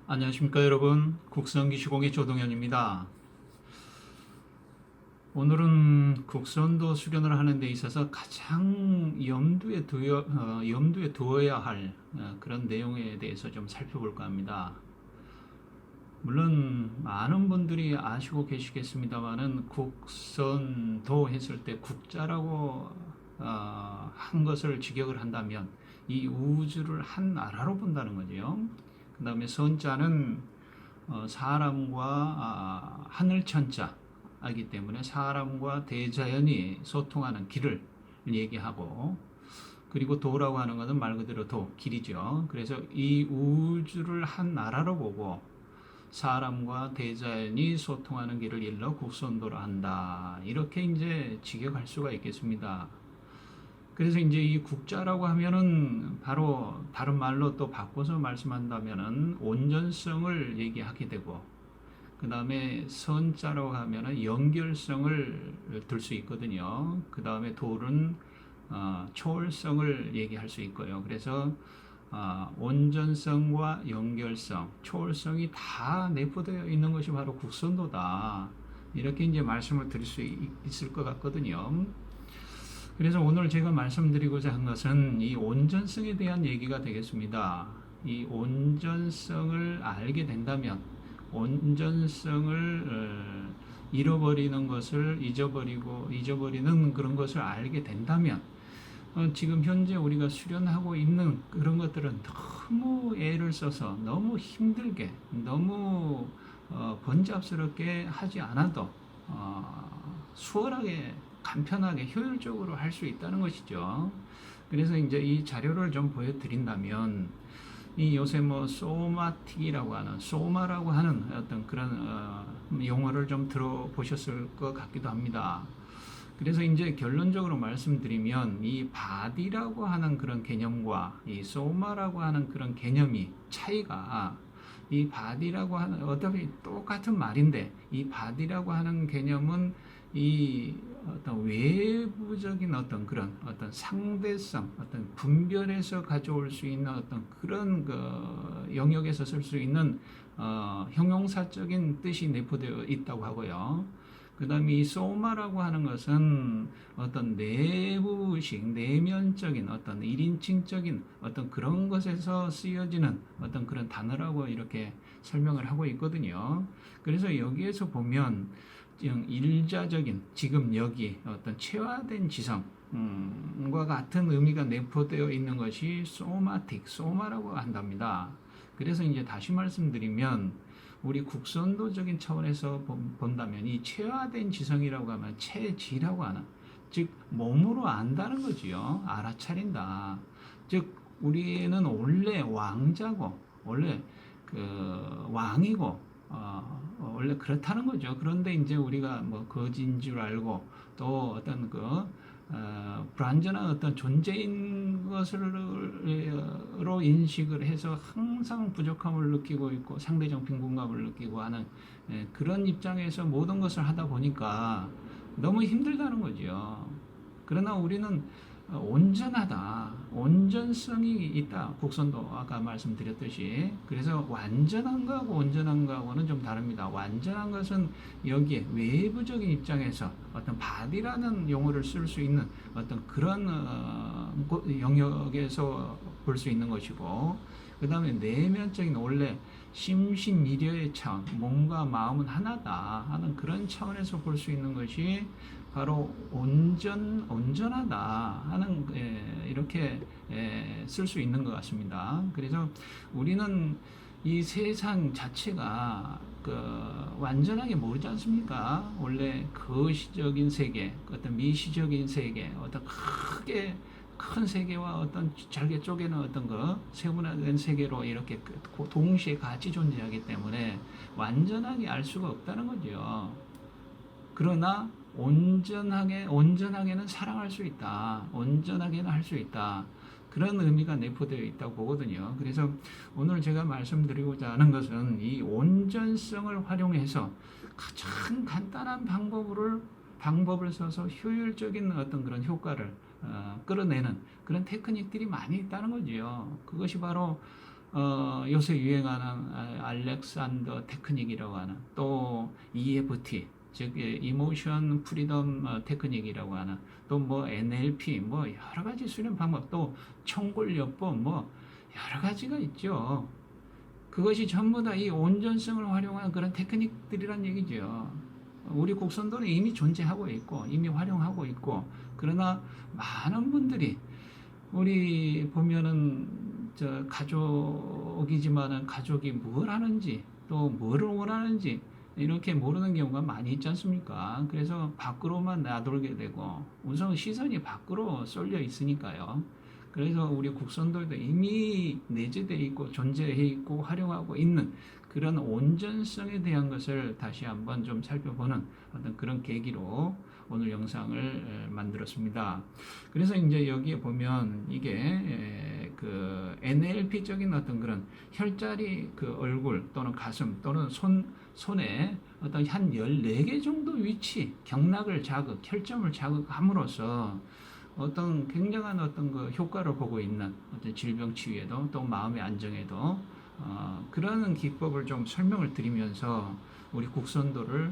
안녕하십니까 여러분. 국선기시공의 조동현입니다. 오늘은 국선도 수련을 하는 데 있어서 가장 염두에 두어야 할 그런 내용에 대해서 좀 살펴볼까 합니다. 물론 많은 분들이 아시고 계시겠습니다만은 국선도 했을 때 국자라고 한 것을 직역을 한다면 이 우주를 한 나라로 본다는 거죠. 그 다음에 선자는 사람과 하늘천자이기 때문에 사람과 대자연이 소통하는 길을 얘기하고, 그리고 도라고 하는 것은 말 그대로 도, 길이죠. 그래서 이 우주를 한 나라로 보고 사람과 대자연이 소통하는 길을 일러 국선도라 한다. 이렇게 이제 직역할 수가 있겠습니다. 그래서 이제 이 국자라고 하면은 바로 다른 말로 또 바꿔서 말씀한다면은 온전성을 얘기하게 되고, 그 다음에 선자라고 하면은 연결성을 들 수 있거든요. 그 다음에 돌은 초월성을 얘기할 수 있고요. 그래서 온전성과 연결성, 초월성이 다 내포되어 있는 것이 바로 국선도다. 이렇게 이제 말씀을 드릴 수 있을 것 같거든요. 그래서 오늘 제가 말씀드리고자 한 것은 이 온전성에 대한 얘기가 되겠습니다. 이 온전성을 알게 된다면, 온전성을 잃어버리는 것을 잊어버리는 그런 것을 알게 된다면, 지금 현재 우리가 수련하고 있는 그런 것들은 너무 애를 써서 너무 힘들게, 너무 번잡스럽게 하지 않아도 수월하게, 간편하게, 효율적으로 할 수 있다는 것이죠. 그래서 이제 이 자료를 좀 보여드린다면, 이 요새 뭐 소마틱이라고 하는, 소마라고 하는 어떤 그런 용어를 좀 들어보셨을 것 같기도 합니다. 그래서 이제 결론적으로 말씀드리면, 이 바디라고 하는 그런 개념과 이 소마라고 하는 그런 개념이 차이가, 이 바디라고 하는, 어차피 똑같은 말인데, 이 바디라고 하는 개념은 이 어떤 외부적인 어떤 그런 어떤 상대성, 어떤 분별에서 가져올 수 있는 어떤 그런 그 영역에서 쓸 수 있는 형용사적인 뜻이 내포되어 있다고 하고요. 그 다음에 이 소마라고 하는 것은 어떤 내부식, 내면적인 어떤 1인칭적인 어떤 그런 것에서 쓰여지는 어떤 그런 단어라고 이렇게 설명을 하고 있거든요. 그래서 여기에서 보면 일자적인, 지금 여기 어떤 체화된 지성과 같은 의미가 내포되어 있는 것이 소마틱, 소마라고 한답니다. 그래서 이제 다시 말씀드리면, 우리 국선도적인 차원에서 본다면 이 체화된 지성이라고 하면 체지라고 하는, 즉 몸으로 안다는 거지요. 알아차린다. 즉 우리는 원래 왕자고, 원래 그 왕이고, 원래 그렇다는 거죠. 그런데 이제 우리가 뭐 거지인 줄 알고, 또 어떤 불완전한 어떤 존재인 것으로 인식을 해서 항상 부족함을 느끼고 있고 상대적 빈곤감을 느끼고 하는 그런 입장에서 모든 것을 하다 보니까 너무 힘들다는 거죠. 그러나 우리는 온전하다, 온전성이 있다. 국선도 아까 말씀드렸듯이. 그래서 완전한 거하고 온전한 거하고는 좀 다릅니다. 완전한 것은 여기에 외부적인 입장에서 어떤 바디라는 용어를 쓸 수 있는 어떤 그런 영역에서 볼 수 있는 것이고, 그 다음에 내면적인 원래 심신미려의 차원, 몸과 마음은 하나다 하는 그런 차원에서 볼 수 있는 것이 바로 온전하다 하는, 이렇게 쓸 수 있는 것 같습니다. 그래서 우리는 이 세상 자체가 완전하게 모르지 않습니까? 원래 거시적인 세계, 어떤 미시적인 세계, 어떤 크게 큰 세계와 어떤 잘게 쪼개는 어떤 세분화된 세계로 이렇게 동시에 같이 존재하기 때문에 완전하게 알 수가 없다는 거죠. 그러나 온전하게는 사랑할 수 있다. 온전하게는 할 수 있다. 그런 의미가 내포되어 있다고 보거든요. 그래서 오늘 제가 말씀드리고자 하는 것은 이 온전성을 활용해서 가장 간단한 방법을 써서 효율적인 어떤 그런 효과를 끌어내는 그런 테크닉들이 많이 있다는 거죠. 그것이 바로 요새 유행하는 알렉산더 테크닉이라고 하는 또 EFT 즉 이모션 프리덤 테크닉이라고 하는 또 뭐 NLP 뭐 여러 가지 수련 방법 또 청골요법 뭐 여러 가지가 있죠. 그것이 전부 다 이 온전성을 활용한 그런 테크닉들이란 얘기죠. 우리 곡선도는 이미 존재하고 있고 이미 활용하고 있고 그러나 많은 분들이 우리 보면은 저 가족이지만은 가족이 뭘 하는지 또 뭐를 원하는지 이렇게 모르는 경우가 많이 있지 않습니까? 그래서 밖으로만 나돌게 되고 우선 시선이 밖으로 쏠려 있으니까요. 그래서 우리 국선들도 이미 내재되어 있고 존재해 있고 활용하고 있는 그런 온전성에 대한 것을 다시 한번 좀 살펴보는 어떤 그런 계기로 오늘 영상을 만들었습니다. 그래서 이제 여기에 보면 이게 그 NLP적인 어떤 그런 혈자리 그 얼굴 또는 가슴 또는 손에 어떤 한 14개 정도 위치 경락을 자극, 혈점을 자극함으로써 어떤 굉장한 어떤 그 효과를 보고 있는 어떤 질병 치유에도 또 마음의 안정에도 그러는 기법을 좀 설명을 드리면서 우리 국선도를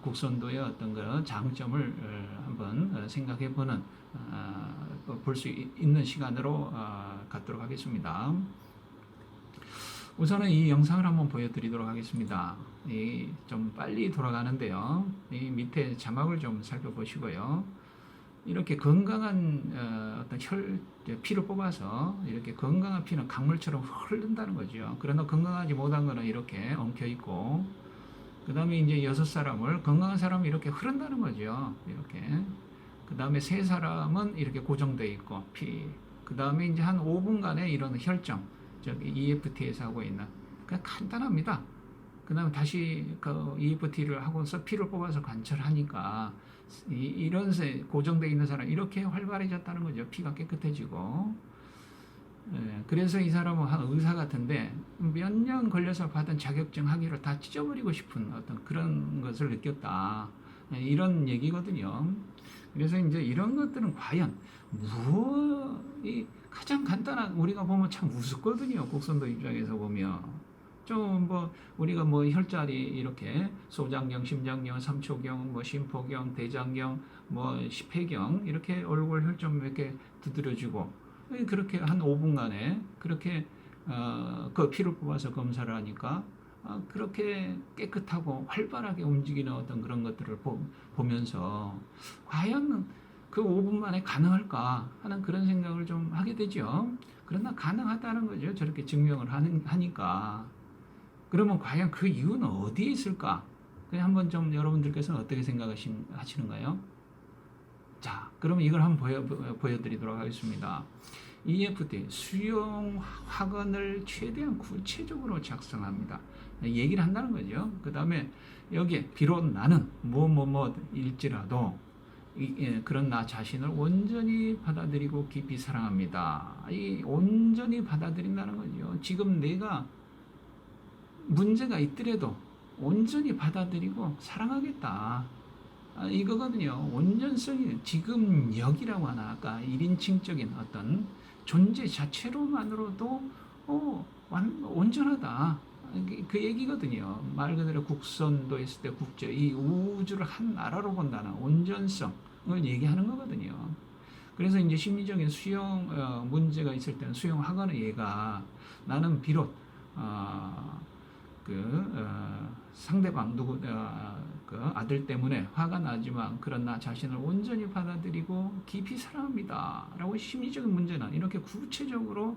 국선도의 어떤 그런 장점을 한번 생각해보는 볼 수 있는 시간으로 갖도록 하겠습니다. 우선은 이 영상을 한번 보여드리도록 하겠습니다. 좀 빨리 돌아가는데요. 이 밑에 자막을 좀 살펴보시고요. 이렇게 건강한 어떤 피를 뽑아서 이렇게 건강한 피는 강물처럼 흐른다는 거죠. 그러나 건강하지 못한 거는 이렇게 엉켜 있고, 그 다음에 이제 6사람을 건강한 사람은 이렇게 흐른다는 거죠. 이렇게. 그 다음에 3사람은 이렇게 고정되어 있고 피. 그 다음에 이제 한 5분간의 이런 혈점, 즉 EFT에서 하고 있는 그냥 간단합니다. 그 다음에 다시 그 EFT를 하고서 피를 뽑아서 관찰하니까 이런 고정되어 있는 사람 이렇게 활발해졌다는 거죠. 피가 깨끗해지고. 그래서 이 사람은 한 의사 같은데 몇 년 걸려서 받은 자격증 학위를 다 찢어버리고 싶은 어떤 그런 것을 느꼈다. 이런 얘기거든요. 그래서 이제 이런 것들은 과연 무엇이 가장 간단한 우리가 보면 참 우습거든요. 곡선도 입장에서 보면. 좀 뭐 우리가 뭐 혈자리 이렇게 소장경, 심장경, 삼초경, 뭐 심포경, 대장경, 뭐 폐경 이렇게 얼굴 혈점 이렇게 두드려주고 그렇게 한 5분간에 그렇게 그 피를 뽑아서 검사를 하니까 그렇게 깨끗하고 활발하게 움직이는 어떤 그런 것들을 보면서 과연 그 5분 만에 가능할까 하는 그런 생각을 좀 하게 되죠. 그러나 가능하다는 거죠. 저렇게 증명을 하니까. 그러면 과연 그 이유는 어디에 있을까? 그냥 한번 좀 여러분들께서는 어떻게 생각하시는가요? 자, 그러면 이걸 한번 보여드리도록 하겠습니다. EFT, 수용 확언을 최대한 구체적으로 작성합니다. 얘기를 한다는 거죠. 그 다음에 여기에 비록 나는 뭐일지라도 그런 나 자신을 온전히 받아들이고 깊이 사랑합니다. 이 온전히 받아들인다는 거죠. 지금 내가 문제가 있더라도 온전히 받아들이고 사랑하겠다. 이거거든요. 온전성이 지금 여기라고 하나 아까 1인칭적인 어떤 존재 자체로만으로도 온전하다. 그 얘기거든요. 말 그대로 국선도 했을 때 국제 이 우주를 한 나라로 본다는 온전성을 얘기하는 거거든요. 그래서 이제 심리적인 수용 문제가 있을 때는 수용하거나 얘가 나는 비록 상대방 그 아들 때문에 화가 나지만 그런 나 자신을 온전히 받아들이고 깊이 사랑합니다. 라고 심리적인 문제는 이렇게 구체적으로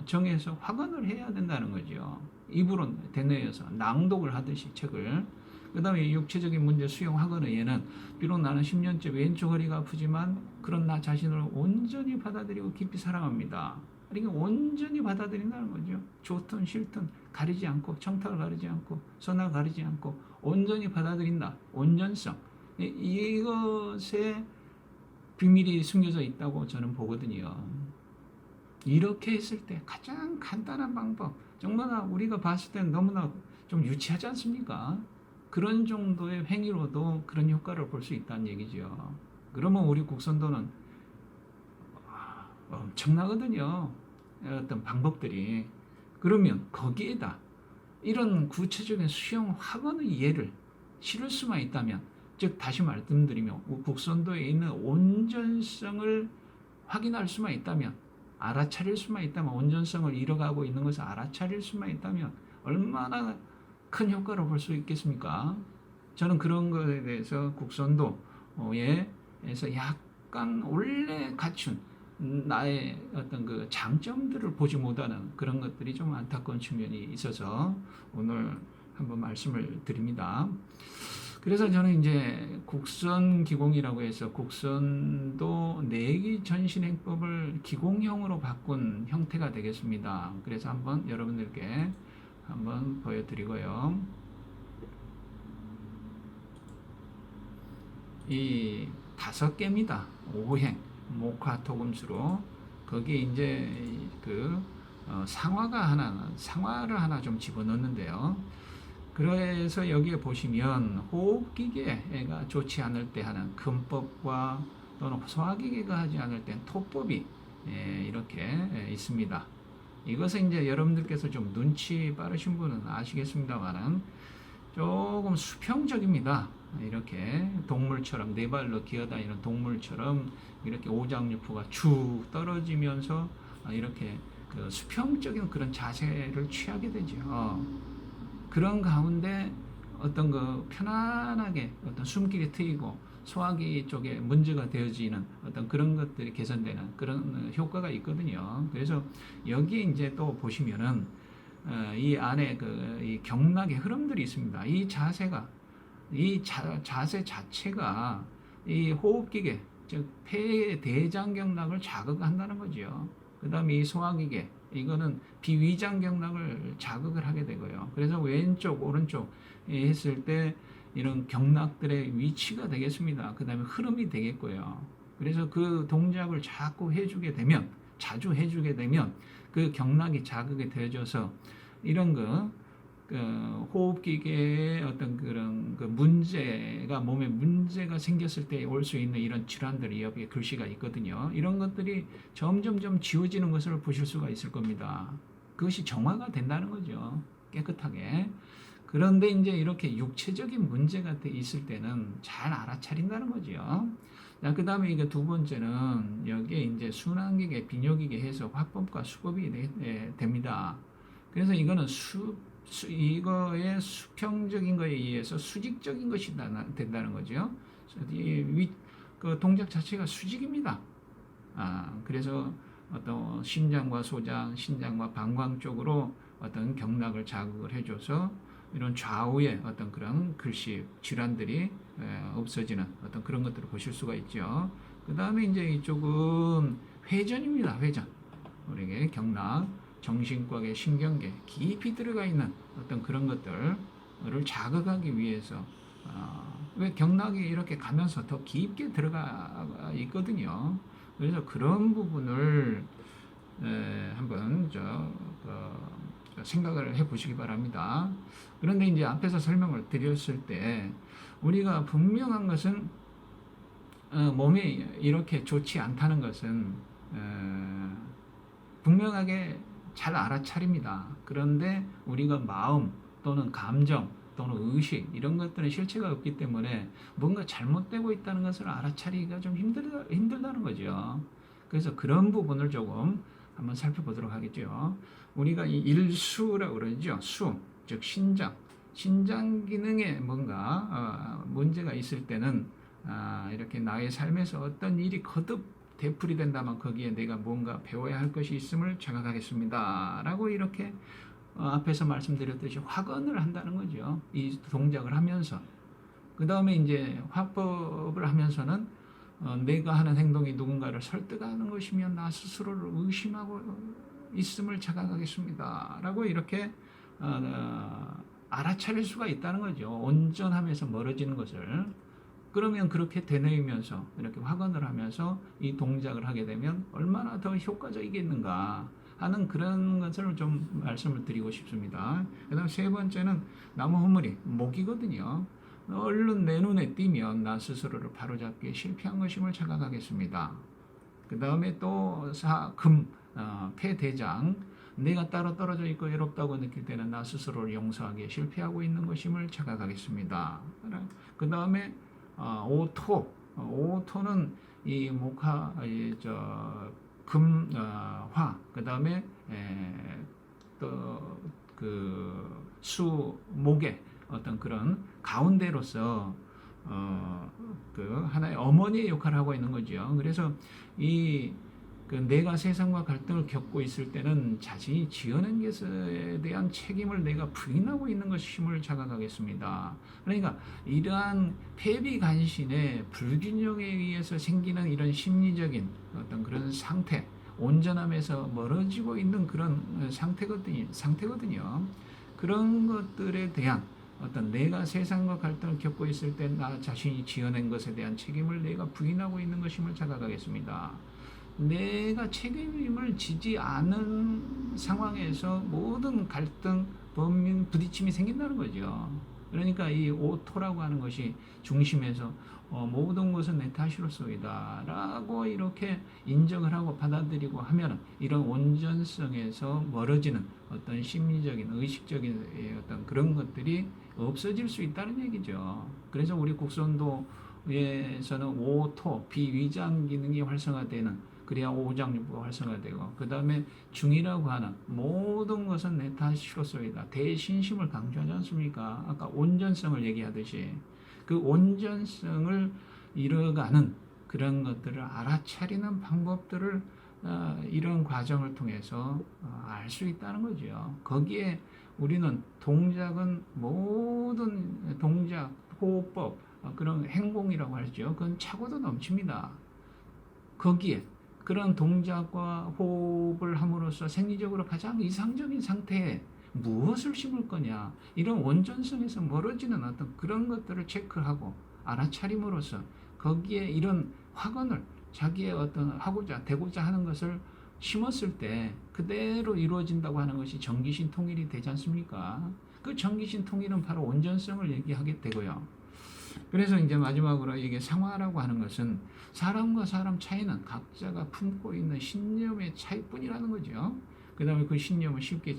정해서 확언을 해야 된다는 거죠. 입으로 대뇌에서 낭독을 하듯이 책을. 그 다음에 육체적인 문제 수용하거나 얘는 비록 나는 10년째 왼쪽 허리가 아프지만 그런 나 자신을 온전히 받아들이고 깊이 사랑합니다. 그러니까 온전히 받아들인다는 거죠. 좋든 싫든 가리지 않고 청탁을 가리지 않고 선을 가리지 않고 온전히 받아들인다. 온전성. 이것에 비밀이 숨겨져 있다고 저는 보거든요. 이렇게 했을 때 가장 간단한 방법. 정말 우리가 봤을 때는 너무나 좀 유치하지 않습니까? 그런 정도의 행위로도 그런 효과를 볼 수 있다는 얘기죠. 그러면 우리 국선도는 엄청나거든요. 어떤 방법들이, 그러면 거기에다 이런 구체적인 수형 확언의 예를 실을 수만 있다면, 즉 다시 말씀드리면 국선도에 있는 온전성을 확인할 수만 있다면, 알아차릴 수만 있다면, 온전성을 잃어가고 있는 것을 알아차릴 수만 있다면 얼마나 큰 효과를 볼 수 있겠습니까? 저는 그런 것에 대해서 국선도에서 약간 원래 갖춘 나의 어떤 그 장점들을 보지 못하는 그런 것들이 좀 안타까운 측면이 있어서 오늘 한번 말씀을 드립니다. 그래서 저는 이제 국선 기공이라고 해서 국선도 내기 전신행법을 기공형으로 바꾼 형태가 되겠습니다. 그래서 한번 여러분들께 한번 보여드리고요. 이 5개입니다. 5행 목화 토금수로 거기에 이제 그 상화를 하나 좀 집어넣는데요. 그래서 여기에 보시면 호흡기계가 좋지 않을 때 하는 금법과 또는 소화기계가 하지 않을 땐 토법이 이렇게 있습니다. 이것은 이제 여러분들께서 좀 눈치 빠르신 분은 아시겠습니다만은 조금 수평적입니다. 이렇게 동물처럼 네 발로 기어다니는 동물처럼 이렇게 오장육부가 쭉 떨어지면서 이렇게 그 수평적인 그런 자세를 취하게 되죠. 그런 가운데 어떤 그 편안하게 어떤 숨길이 트이고 소화기 쪽에 문제가 되어지는 어떤 그런 것들이 개선되는 그런 효과가 있거든요. 그래서 여기에 이제 또 보시면은 이 안에 이 경락의 흐름들이 있습니다. 이 자세가 자세 자체가 이 호흡기계, 즉 폐의 대장경락을 자극한다는 거죠. 그 다음에 이 소화기계, 이거는 비위장경락을 자극을 하게 되고요. 그래서 왼쪽, 오른쪽 했을 때 이런 경락들의 위치가 되겠습니다. 그 다음에 흐름이 되겠고요. 그래서 그 동작을 자주 해주게 되면 그 경락이 자극이 되어져서 이런 그 호흡기계의 어떤 그런 그 몸에 문제가 생겼을 때 올 수 있는 이런 질환들이 여기에 글씨가 있거든요. 이런 것들이 점점점 지워지는 것을 보실 수가 있을 겁니다. 그것이 정화가 된다는 거죠. 깨끗하게. 그런데 이제 이렇게 육체적인 문제가 있을 때는 잘 알아차린다는 거죠. 자, 그 다음에 이게 두 번째는 여기에 이제 순환기계, 비뇨기계 해서 화법과 수법이 됩니다. 그래서 이거는 이거의 수평적인 거에 의해서 수직적인 것이 된다는 거죠. 그 동작 자체가 수직입니다. 그래서 어떤 심장과 소장, 신장과 방광 쪽으로 어떤 경락을 자극을 해줘서 이런 좌우의 어떤 그런 글씨 질환들이 없어지는 어떤 그런 것들을 보실 수가 있죠. 그 다음에 이제 이쪽은 회전입니다. 회전. 우리에게 경락, 정신과계, 신경계 깊이 들어가 있는 어떤 그런 것들을 자극하기 위해서 왜 경락이 이렇게 가면서 더 깊게 들어가 있거든요. 그래서 그런 부분을 한번 생각을 해보시기 바랍니다. 그런데 이제 앞에서 설명을 드렸을 때 우리가 분명한 것은 몸이 이렇게 좋지 않다는 것은 분명하게 잘 알아차립니다. 그런데 우리가 마음 또는 감정 또는 의식 이런 것들은 실체가 없기 때문에 뭔가 잘못되고 있다는 것을 알아차리기가 좀 힘들다는 거죠. 그래서 그런 부분을 조금 한번 살펴보도록 하겠죠. 우리가 이 일수라고 그러죠. 수, 즉 신장 기능에 뭔가 문제가 있을 때는 이렇게 나의 삶에서 어떤 일이 거듭 되풀이 된다면 거기에 내가 뭔가 배워야 할 것이 있음을 자각하겠습니다. 라고 이렇게 앞에서 말씀드렸듯이 확언을 한다는 거죠. 이 동작을 하면서. 그 다음에 이제 화법을 하면서는 내가 하는 행동이 누군가를 설득하는 것이면 나 스스로를 의심하고 있음을 자각하겠습니다. 라고 이렇게 알아차릴 수가 있다는 거죠. 온전함에서 멀어지는 것을. 그러면 그렇게 되뇌이면서 이렇게 확언을 하면서 이 동작을 하게 되면 얼마나 더 효과적이겠는가 하는 그런 것을 좀 말씀을 드리고 싶습니다. 그 다음 세 번째는 나무 허물이 목이거든요. 얼른 내 눈에 띄면 나 스스로를 바로잡기에 실패한 것임을 자각하겠습니다. 그 다음에 또 폐대장, 내가 따로 떨어져 있고 외롭다고 느낄 때는 나 스스로를 용서하기에 실패하고 있는 것임을 자각하겠습니다. 그 다음에 오토, 오토는 이 목화, 화, 그 다음에 또 그 수목의 어떤 그런 가운데로서 그 하나의 어머니의 역할을 하고 있는 거죠. 그래서 그 내가 세상과 갈등을 겪고 있을 때는 자신이 지어낸 것에 대한 책임을 내가 부인하고 있는 것임을 자각하겠습니다. 그러니까 이러한 패비간신의 불균형에 의해서 생기는 이런 심리적인 어떤 그런 상태, 온전함에서 멀어지고 있는 그런 상태거든요. 그런 것들에 대한 어떤 내가 세상과 갈등을 겪고 있을 때 나 자신이 지어낸 것에 대한 책임을 내가 부인하고 있는 것임을 자각하겠습니다. 내가 책임을 지지 않은 상황에서 모든 갈등, 범민, 부딪힘이 생긴다는 거죠. 그러니까 이 오토라고 하는 것이 중심에서 모든 것은 내 탓이로소이다 라고 이렇게 인정을 하고 받아들이고 하면 이런 온전성에서 멀어지는 어떤 심리적인 의식적인 어떤 그런 것들이 없어질 수 있다는 얘기죠. 그래서 우리 국선도에서는 오토 비위장 기능이 활성화되는, 그래야 오장육부가 활성화되고, 그 다음에 중이라고 하는 모든 것은 내 탓이로소이다, 대신심을 강조하지 않습니까? 아까 온전성을 얘기하듯이 그 온전성을 이뤄가는 그런 것들을 알아차리는 방법들을 이런 과정을 통해서 알 수 있다는 거죠. 거기에 우리는 동작은 모든 동작, 호흡법, 그런 행동이라고 하죠. 그건 차고도 넘칩니다. 거기에 그런 동작과 호흡을 함으로써 생리적으로 가장 이상적인 상태에 무엇을 심을 거냐, 이런 온전성에서 멀어지는 어떤 그런 것들을 체크하고 알아차림으로써 거기에 이런 확언을 자기의 어떤 하고자 되고자 하는 것을 심었을 때 그대로 이루어진다고 하는 것이 정기신 통일이 되지 않습니까? 그 정기신 통일은 바로 온전성을 얘기하게 되고요. 그래서 이제 마지막으로 이게 상화라고 하는 것은 사람과 사람 차이는 각자가 품고 있는 신념의 차이뿐이라는 거죠. 그 다음에 그 신념을 쉽게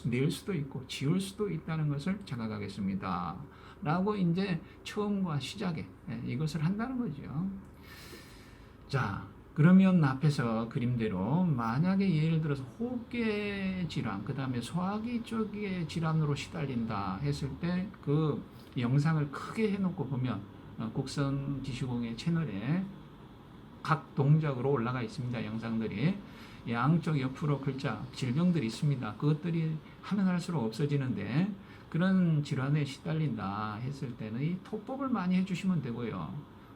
낼 수도 있고 지울 수도 있다는 것을 자각하겠습니다 라고 이제 처음과 시작에 이것을 한다는 거죠. 자, 그러면 앞에서 그림대로 만약에 예를 들어서 호흡계 질환, 그 다음에 소화기 쪽의 질환으로 시달린다 했을 때 그 영상을 크게 해놓고 보면 곡선 지시공의 채널에 각 동작으로 올라가 있습니다. 영상들이 양쪽 옆으로 글자 질병들이 있습니다. 그것들이 하면 할수록 없어지는데 그런 질환에 시달린다 했을 때는 이 토법을 많이 해주시면 되고요.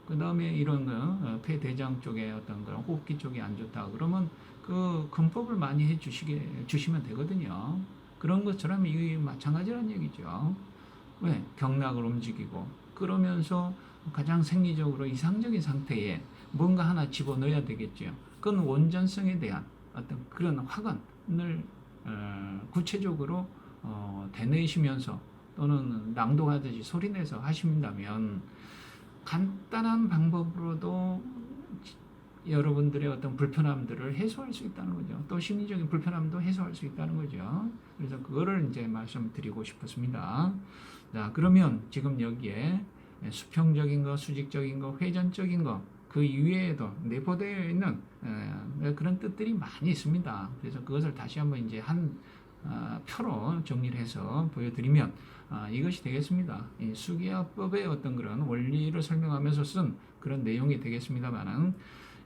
그 다음에 이런 폐대장 쪽에 어떤 그런 호흡기 쪽이 안 좋다 그러면 그 근법을 많이 해주시면 되거든요. 그런 것처럼 이게 마찬가지라는 얘기죠. 왜? 경락을 움직이고 그러면서 가장 생리적으로 이상적인 상태에 뭔가 하나 집어넣어야 되겠죠. 그건 온전성에 대한 어떤 그런 확언을 구체적으로 되뇌시면서 또는 낭독하듯이 소리내서 하신다면 간단한 방법으로도 여러분들의 어떤 불편함들을 해소할 수 있다는 거죠. 또 심리적인 불편함도 해소할 수 있다는 거죠. 그래서 그거를 이제 말씀드리고 싶었습니다. 자, 그러면 지금 여기에 수평적인 거, 수직적인 거, 회전적인 거, 그 이외에도 내포되어 있는 그런 뜻들이 많이 있습니다. 그래서 그것을 다시 한번 이제 한 표로 정리를 해서 보여드리면 이것이 되겠습니다. 이 수기화법의 어떤 그런 원리를 설명하면서 쓴 그런 내용이 되겠습니다만은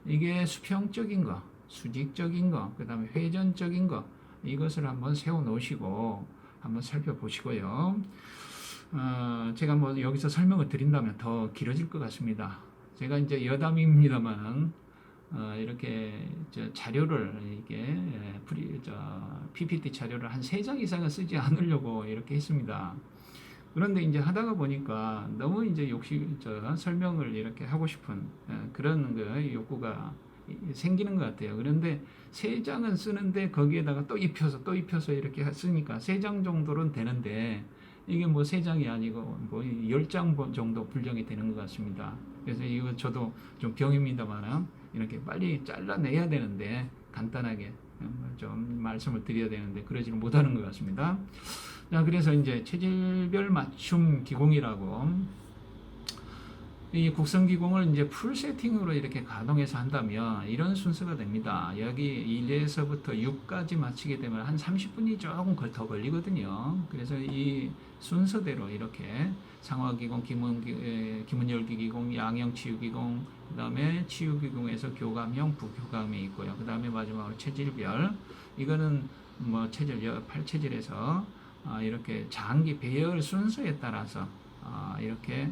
이게 수평적인 거, 수직적인 거, 그 다음에 회전적인 거, 이것을 한번 세워 놓으시고 한번 살펴보시고요. 제가 뭐 여기서 설명을 드린다면 더 길어질 것 같습니다. 제가 이제 여담입니다만은 이렇게 자료를 이게 PPT 자료를 한 3장 이상은 쓰지 않으려고 이렇게 했습니다. 그런데 이제 하다가 보니까 너무 이제 설명을 이렇게 하고 싶은 그런 그 욕구가 생기는 것 같아요. 그런데 3장은 쓰는데 거기에다가 또 입혀서 이렇게 쓰니까 3장 정도는 되는데 이게 뭐 3장이 아니고 뭐 10장 정도 분량이 되는 것 같습니다. 그래서 이거 저도 좀 병입니다만 이렇게 빨리 잘라내야 되는데 간단하게 좀 말씀을 드려야 되는데 그러지는 못하는 것 같습니다. 자, 그래서 이제 체질별 맞춤 기공이라고 이 국성기공을 이제 풀 세팅으로 이렇게 가동해서 한다면 이런 순서가 됩니다. 여기 1에서부터 6까지 마치게 되면 한 30분이 조금 더 걸리거든요. 그래서 이 순서대로 이렇게 상화기공, 기문열기기공, 양형치유기공, 그 다음에 치유기공에서 교감형, 부교감이 있고요. 그 다음에 마지막으로 체질별, 이거는 뭐 체질, 8체질에서 이렇게 장기 배열 순서에 따라서 이렇게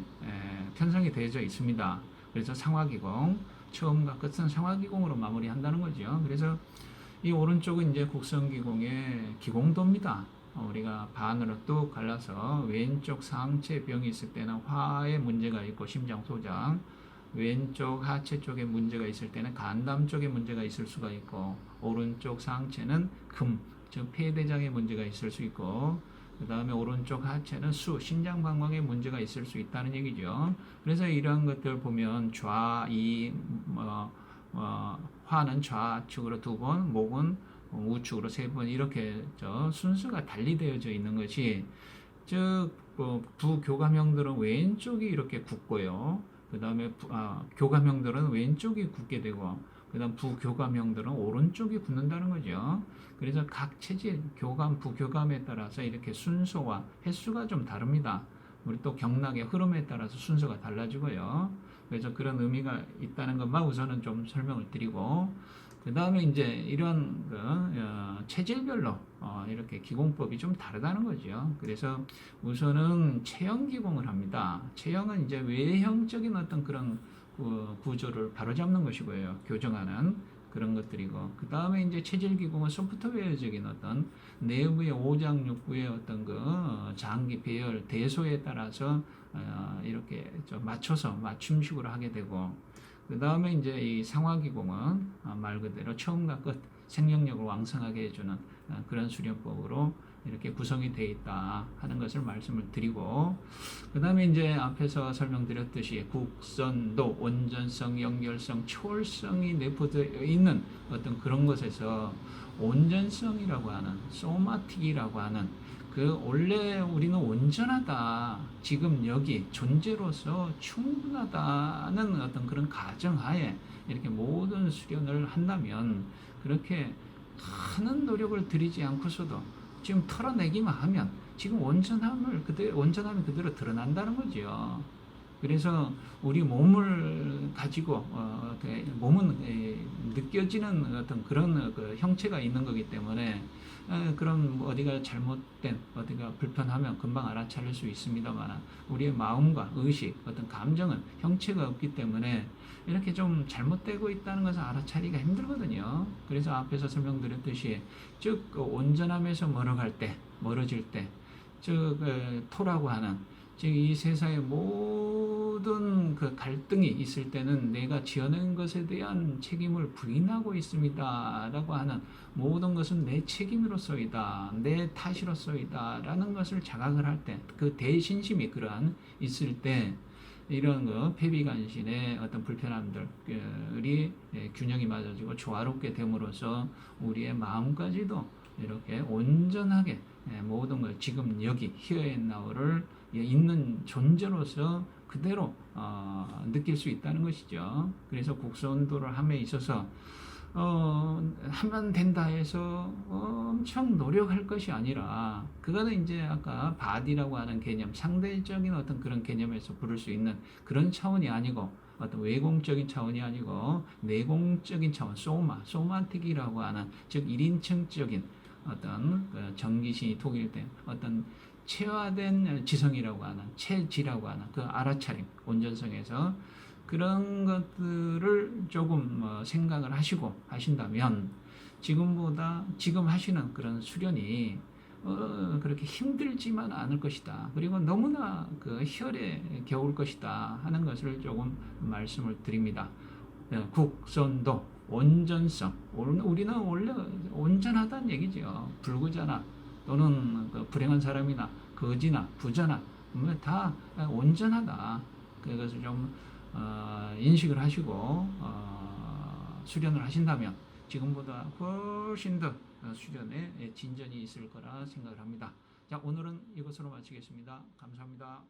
편성이 되어져 있습니다. 그래서 상화기공, 처음과 끝은 상화기공으로 마무리한다는 거죠. 그래서 이 오른쪽은 이제 국성기공의 기공도입니다. 우리가 반으로 뚝 갈라서 왼쪽 상체 병이 있을 때는 화에 문제가 있고 심장 소장, 왼쪽 하체 쪽에 문제가 있을 때는 간담 쪽에 문제가 있을 수가 있고, 오른쪽 상체는 금, 즉 폐대장에 문제가 있을 수 있고, 그 다음에 오른쪽 하체는 심장방광에 문제가 있을 수 있다는 얘기죠. 그래서 이러한 것들 보면 화는 좌측으로 2번, 목은 우측으로 3번 이렇게 순서가 달리 되어져 있는 것이, 즉 부교감형들은 왼쪽이 이렇게 굳고요. 그 다음에 교감형들은 왼쪽이 굳게 되고, 그 다음 부교감형들은 오른쪽이 굳는다는 거죠. 그래서 각 체질, 교감, 부교감에 따라서 이렇게 순서와 횟수가 좀 다릅니다. 우리 또 경락의 흐름에 따라서 순서가 달라지고요. 그래서 그런 의미가 있다는 것만 우선은 좀 설명을 드리고, 그 다음에 이제 이런 체질별로 이렇게 기공법이 좀 다르다는 거죠. 그래서 우선은 체형 기공을 합니다. 체형은 이제 외형적인 어떤 그런 구조를 바로잡는 것이고요. 교정하는 그런 것들이고, 그 다음에 이제 체질 기공은 소프트웨어적인 어떤 내부의 오장육부의 어떤 장기 배열 대소에 따라서 이렇게 좀 맞춰서 맞춤식으로 하게 되고, 그 다음에 이제 이 상화기공은 말 그대로 처음과 끝 생명력을 왕성하게 해주는 그런 수련법으로 이렇게 구성이 되어 있다 하는 것을 말씀을 드리고, 그 다음에 이제 앞에서 설명드렸듯이 국선도, 온전성, 연결성, 초월성이 내포되어 있는 어떤 그런 것에서 온전성이라고 하는, 소마틱이라고 하는 원래 우리는 온전하다, 지금 여기 존재로서 충분하다는 어떤 그런 가정하에 이렇게 모든 수련을 한다면, 그렇게 많은 노력을 들이지 않고서도 지금 털어내기만 하면 지금 온전함이 그대로 드러난다는 거죠. 그래서 우리 몸을 가지고 몸은 느껴지는 어떤 그런 형체가 있는 거기 때문에, 그럼 어디가 잘못된, 어디가 불편하면 금방 알아차릴 수 있습니다만, 우리의 마음과 의식, 어떤 감정은 형체가 없기 때문에 이렇게 좀 잘못되고 있다는 것을 알아차리기가 힘들거든요. 그래서 앞에서 설명드렸듯이, 즉 온전함에서 멀어질 때, 즉 토라고 하는, 즉 이 세상의 모든 그 갈등이 있을 때는 내가 지어낸 것에 대한 책임을 부인하고 있습니다 라고 하는, 모든 것은 내 책임으로서이다, 내 탓으로서이다 라는 것을 자각을 할 때, 그 대신심이 그러한 있을 때, 이런 폐비간신의 어떤 불편함들이 균형이 맞아지고 조화롭게 됨으로써 우리의 마음까지도 이렇게 온전하게 모든 걸 지금 여기 here and now를 있는 존재로서 그대로 느낄 수 있다는 것이죠. 그래서 국선도를 함에 있어서 하면 된다 해서 엄청 노력할 것이 아니라, 그거는 이제 아까 바디라고 하는 개념, 상대적인 어떤 그런 개념에서 부를 수 있는 그런 차원이 아니고, 어떤 외공적인 차원이 아니고 내공적인 차원, 소마틱이라고 하는, 즉 1인칭적인 어떤 정기신이 통일된 어떤 체화된 지성이라고 하는, 체지라고 하는 그 알아차림, 온전성에서 그런 것들을 조금 생각을 하신다면, 지금 하시는 그런 수련이 그렇게 힘들지만 않을 것이다, 그리고 너무나 혈에 겨울 것이다 하는 것을 조금 말씀을 드립니다. 국선도, 온전성, 우리는 원래 온전하다는 얘기죠. 불구자나 또는 불행한 사람이나 거지나 부자나 다 온전하다, 그것을 좀 인식을 하시고 수련을 하신다면, 지금보다 훨씬 더 수련에 진전이 있을 거라 생각을 합니다. 자, 오늘은 이것으로 마치겠습니다. 감사합니다.